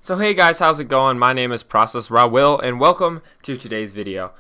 So hey guys, how's it going? My name is Rauwill and welcome to today's video.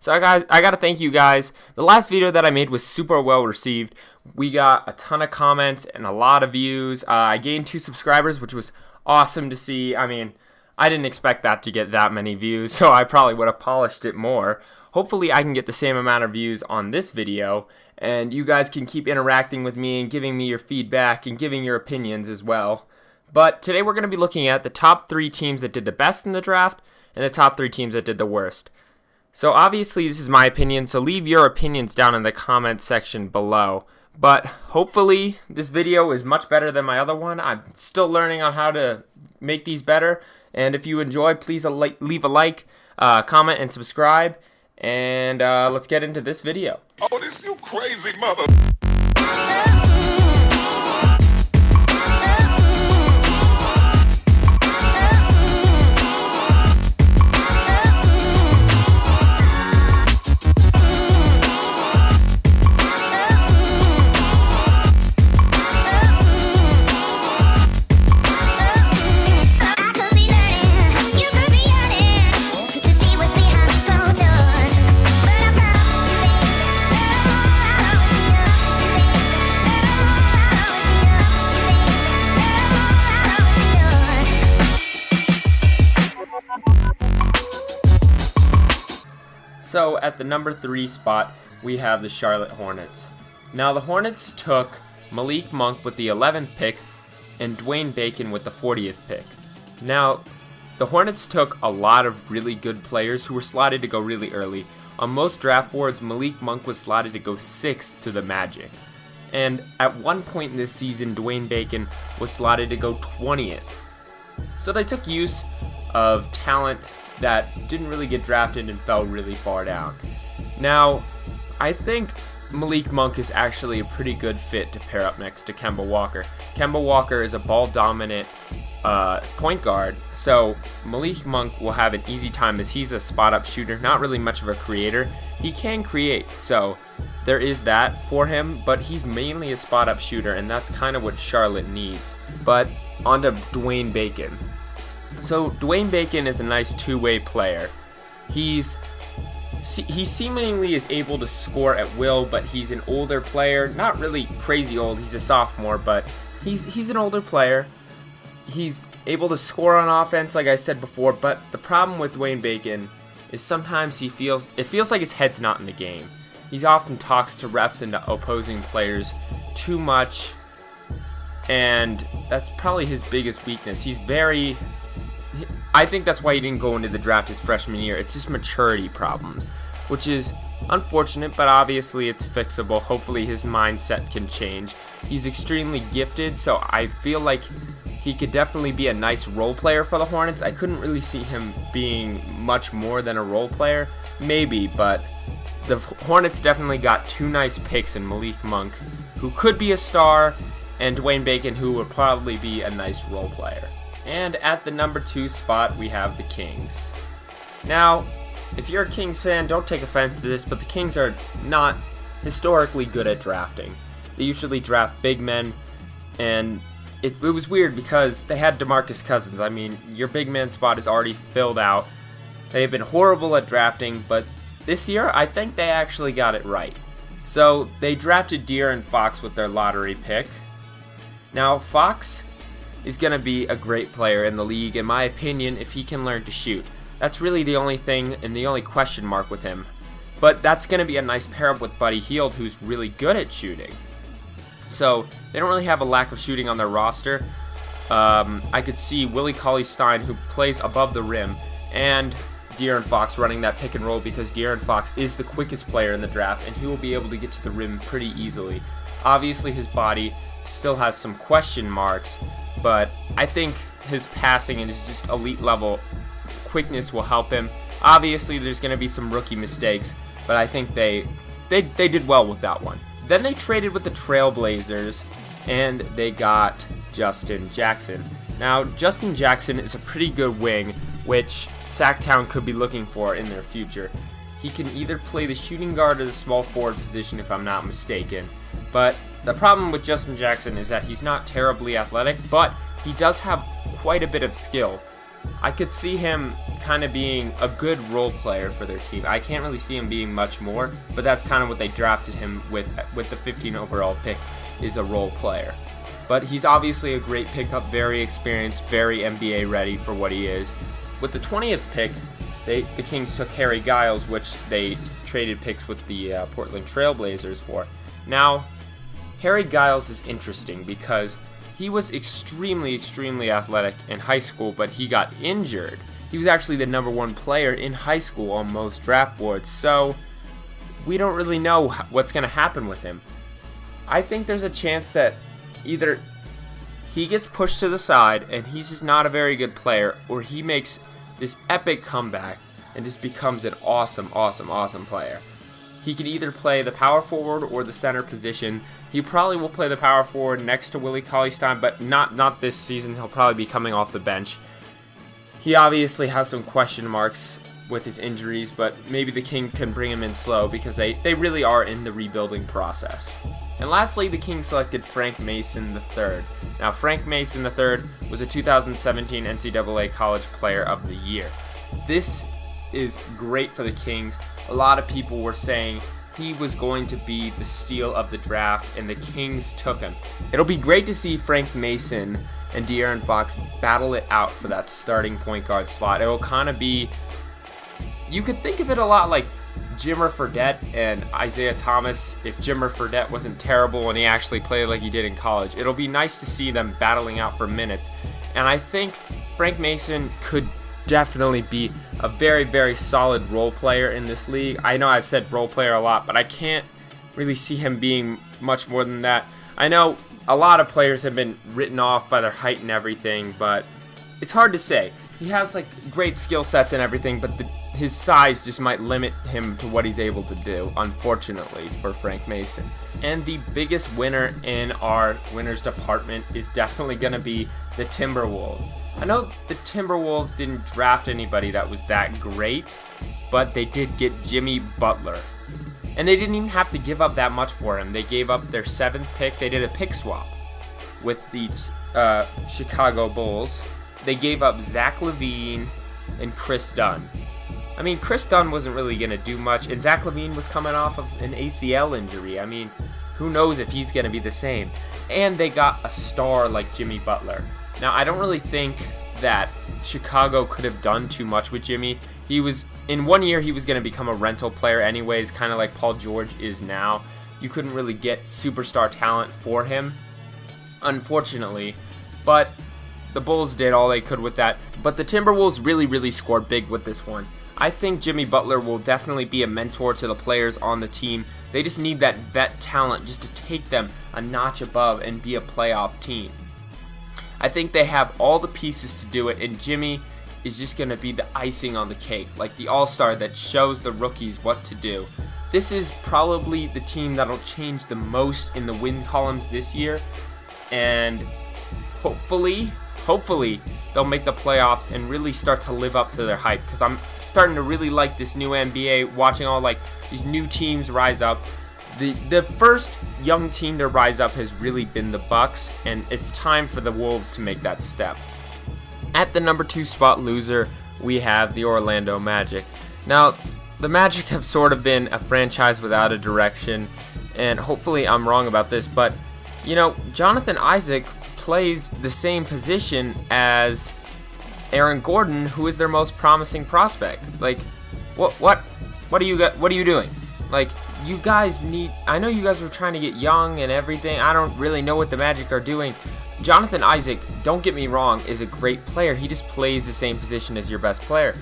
So guys, I gotta thank you guys. The last video that I made was super well received. We got a ton of comments and a lot of views. I gained 2 subscribers, which was awesome to see. I mean, I didn't expect that to get that many views, so I probably would have polished it more. Hopefully I can get the same amount of views on this video, and you guys can keep interacting with me and giving me your feedback and giving your opinions as well. But today we're going to be looking at the top 3 teams that did the best in the draft and the top 3 teams that did the worst. So obviously this is my opinion, so leave your opinions down in the comment section below. But hopefully this video is much better than my other one. I'm still learning on how to make these better. And if you enjoy, please leave a like, comment, and subscribe. And let's get into this video. Oh, this you crazy mother... So at the number 3 spot, we have the Charlotte Hornets. Now the Hornets took Malik Monk with the 11th pick and Dwayne Bacon with the 40th pick. Now the Hornets took a lot of really good players who were slotted to go really early. On most draft boards, Malik Monk was slotted to go 6th to the Magic. And at one point in this season, Dwayne Bacon was slotted to go 20th. So they took use of talent that didn't really get drafted and fell really far down. Now, I think Malik Monk is actually a pretty good fit to pair up next to Kemba Walker. Kemba Walker is a ball-dominant point guard, so Malik Monk will have an easy time as he's a spot-up shooter, not really much of a creator. He can create, so there is that for him, but he's mainly a spot-up shooter, and that's kind of what Charlotte needs. But on to Dwayne Bacon. So Dwayne Bacon is a nice two-way player. He seemingly is able to score at will, but he's an older player. Not really crazy old. He's a sophomore, but he's an older player. He's able to score on offense, like I said before. But the problem with Dwayne Bacon is sometimes it feels like his head's not in the game. He often talks to refs and to opposing players too much, and that's probably his biggest weakness. I think that's why he didn't go into the draft his freshman year. It's just maturity problems, which is unfortunate, but obviously it's fixable. Hopefully his mindset can change. He's extremely gifted, so I feel like he could definitely be a nice role player for the Hornets. I couldn't really see him being much more than a role player. Maybe, but the Hornets definitely got 2 nice picks in Malik Monk, who could be a star, and Dwayne Bacon, who would probably be a nice role player. And at the number 2 spot, we have the Kings. Now, if you're a Kings fan, don't take offense to this, but the Kings are not historically good at drafting. They usually draft big men, and it was weird because they had DeMarcus Cousins. I mean, your big man spot is already filled out. They have been horrible at drafting, but this year, I think they actually got it right. So, they drafted De'Aaron Fox with their lottery pick. Now, Fox is going to be a great player in the league, in my opinion, if he can learn to shoot. That's really the only thing and the only question mark with him. But that's going to be a nice pair-up with Buddy Hield, who's really good at shooting. So, they don't really have a lack of shooting on their roster. I could see Willie Cauley-Stein, who plays above the rim, and De'Aaron Fox running that pick and roll, because De'Aaron Fox is the quickest player in the draft, and he will be able to get to the rim pretty easily. Obviously, his body still has some question marks, but I think his passing and his just elite level quickness will help him. Obviously, there's going to be some rookie mistakes, but I think they did well with that one. Then they traded with the Trailblazers, and they got Justin Jackson. Now, Justin Jackson is a pretty good wing, which Sacktown could be looking for in their future. He can either play the shooting guard or the small forward position, if I'm not mistaken. But the problem with Justin Jackson is that he's not terribly athletic, but he does have quite a bit of skill. I could see him kind of being a good role player for their team. I can't really see him being much more, but that's kind of what they drafted him with the 15 overall pick, is a role player. But he's obviously a great pickup, very experienced, very NBA ready for what he is. With the 20th pick, the Kings took Harry Giles, which they traded picks with the Portland Trail Blazers for. Now, Harry Giles is interesting because he was extremely, extremely athletic in high school, but he got injured. He was actually the #1 player in high school on most draft boards, so we don't really know what's going to happen with him. I think there's a chance that either he gets pushed to the side and he's just not a very good player, or he makes this epic comeback and just becomes an awesome, awesome, awesome player. He can either play the power forward or the center position. He probably will play the power forward next to Willie Cauley-Stein, but not this season. He'll probably be coming off the bench. He obviously has some question marks with his injuries, but maybe the Kings can bring him in slow because they really are in the rebuilding process. And lastly, the Kings selected Frank Mason III. Now, Frank Mason III was a 2017 NCAA College Player of the Year. This is great for the Kings. A lot of people were saying he was going to be the steal of the draft, and the Kings took him. It'll be great to see Frank Mason and De'Aaron Fox battle it out for that starting point guard slot. It'll kind of be, you could think of it a lot like Jimmer Fredette and Isaiah Thomas if Jimmer Fredette wasn't terrible and he actually played like he did in college. It'll be nice to see them battling out for minutes. And I think Frank Mason could definitely be a very, very solid role player in this league. I know I've said role player a lot, but I can't really see him being much more than that. I know a lot of players have been written off by their height and everything, but it's hard to say. He has like great skill sets and everything, but his size just might limit him to what he's able to do, unfortunately, for Frank Mason. And the biggest winner in our winners department is definitely going to be the Timberwolves. I know the Timberwolves didn't draft anybody that was that great, but they did get Jimmy Butler. And they didn't even have to give up that much for him. They gave up their 7th pick. They did a pick swap with the Chicago Bulls. They gave up Zach LaVine and Chris Dunn. I mean, Chris Dunn wasn't really going to do much, and Zach LaVine was coming off of an ACL injury. I mean, who knows if he's going to be the same. And they got a star like Jimmy Butler. Now, I don't really think that Chicago could have done too much with Jimmy. In 1 year, he was going to become a rental player anyways, kind of like Paul George is now. You couldn't really get superstar talent for him, unfortunately. But the Bulls did all they could with that. But the Timberwolves really, really scored big with this one. I think Jimmy Butler will definitely be a mentor to the players on the team. They just need that vet talent just to take them a notch above and be a playoff team. I think they have all the pieces to do it, and Jimmy is just going to be the icing on the cake, like the all-star that shows the rookies what to do. This is probably the team that'll change the most in the win columns this year, and hopefully they'll make the playoffs and really start to live up to their hype, because I'm starting to really like this new NBA, watching all like these new teams rise up. The first young team to rise up has really been the Bucks, and it's time for the Wolves to make that step. At the number 2 spot loser, we have the Orlando Magic. Now, the Magic have sort of been a franchise without a direction, and hopefully I'm wrong about this, but you know, Jonathan Isaac plays the same position as Aaron Gordon, who is their most promising prospect. Like, what are you doing? Like, you guys I know you guys were trying to get young and everything. I don't really know what the Magic are doing. Jonathan Isaac, don't get me wrong, is a great player. He just plays the same position as your best player.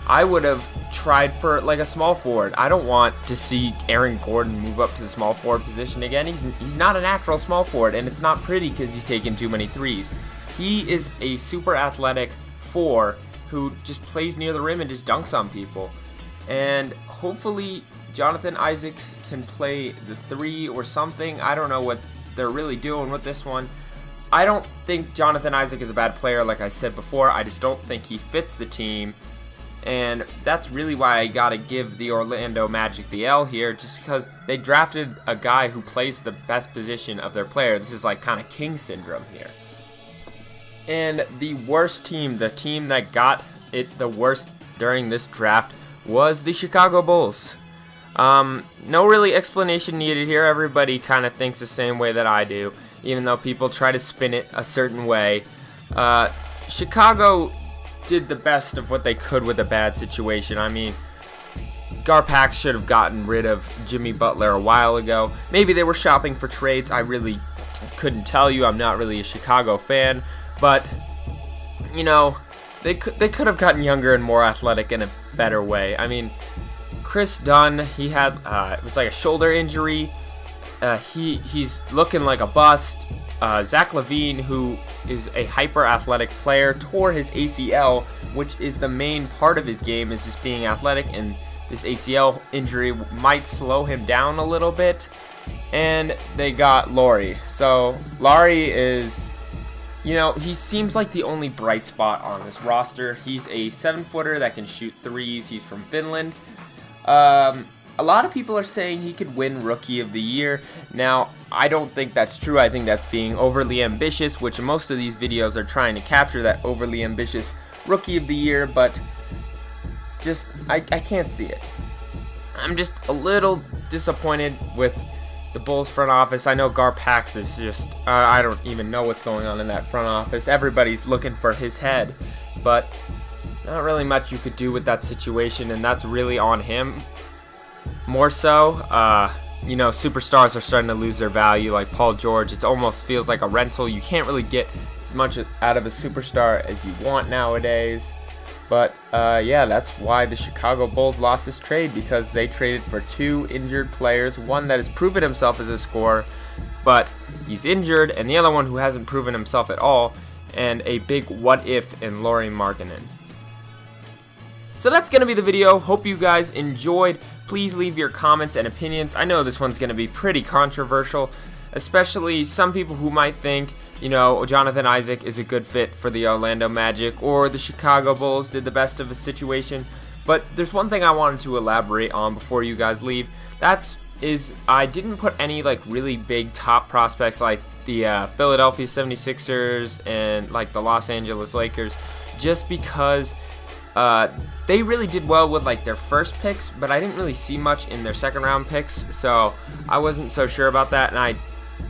I would have tried for like a small forward. I don't want to see Aaron Gordon move up to the small forward position again. He's not a natural small forward, and it's not pretty because he's taking too many threes. He is a super athletic 4 who just plays near the rim and just dunks on people. And hopefully Jonathan Isaac can play the 3 or something. I don't know what they're really doing with this one. I don't think Jonathan Isaac is a bad player, like I said before. I just don't think he fits the team. And that's really why I gotta give the Orlando Magic the L here, just because they drafted a guy who plays the best position of their player. This is like kind of King syndrome here. And the worst team, the team that got it the worst during this draft, was the Chicago Bulls. No really explanation needed here. Everybody kind of thinks the same way that I do, even though people try to spin it a certain way. Chicago did the best of what they could with a bad situation. I mean, Garpax should have gotten rid of Jimmy Butler a while ago. Maybe they were shopping for trades. I really couldn't tell you. I'm not really a Chicago fan. But, you know, they could have gotten younger and more athletic in a better way. I mean, Chris Dunn, he had, it was like a shoulder injury. He's looking like a bust. Zach LaVine, who is a hyper-athletic player, tore his ACL, which is the main part of his game, is just being athletic, and this ACL injury might slow him down a little bit. And they got Lauri. So, Lauri is, you know, he seems like the only bright spot on this roster. He's a 7-footer that can shoot threes. He's from Finland. A lot of people are saying he could win Rookie of the Year. Now, I don't think that's true. I think that's being overly ambitious, which most of these videos are trying to capture, that overly ambitious Rookie of the Year, but just, I can't see it. I'm just a little disappointed with the Bulls front office. I know Garpax is just, I don't even know what's going on in that front office. Everybody's looking for his head, but not really much you could do with that situation, and that's really on him. More so, you know, superstars are starting to lose their value, like Paul George. It almost feels like a rental. You can't really get as much out of a superstar as you want nowadays. But, yeah, that's why the Chicago Bulls lost this trade, because they traded for 2 injured players, one that has proven himself as a scorer, but he's injured, and the other one who hasn't proven himself at all, and a big what-if in Lauri Markkanen. So that's going to be the video. Hope you guys enjoyed. Please leave your comments and opinions. I know this one's going to be pretty controversial, especially some people who might think, you know, Jonathan Isaac is a good fit for the Orlando Magic, or the Chicago Bulls did the best of a situation. But there's one thing I wanted to elaborate on before you guys leave. Is I didn't put any like really big top prospects like the Philadelphia 76ers and like the Los Angeles Lakers, just because they really did well with like their first picks, but I didn't really see much in their second round picks, so I wasn't so sure about that. And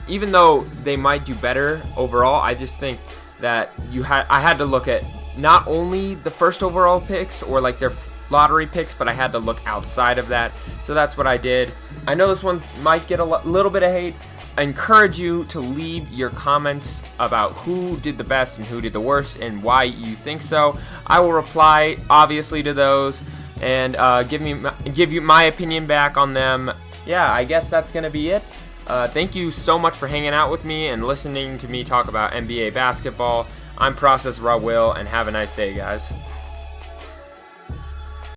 even though they might do better overall, I just think that I had to look at not only the first overall picks or like their lottery picks, but I had to look outside of that. So that's what I did. I know this one might get a little bit of hate. I encourage you to leave your comments about who did the best and who did the worst and why you think so. I will reply obviously to those and give you my opinion back on them. Yeah, I guess that's gonna be it. Thank you so much for hanging out with me and listening to me talk about NBA basketball. I'm Process Rauwill, and have a nice day, guys.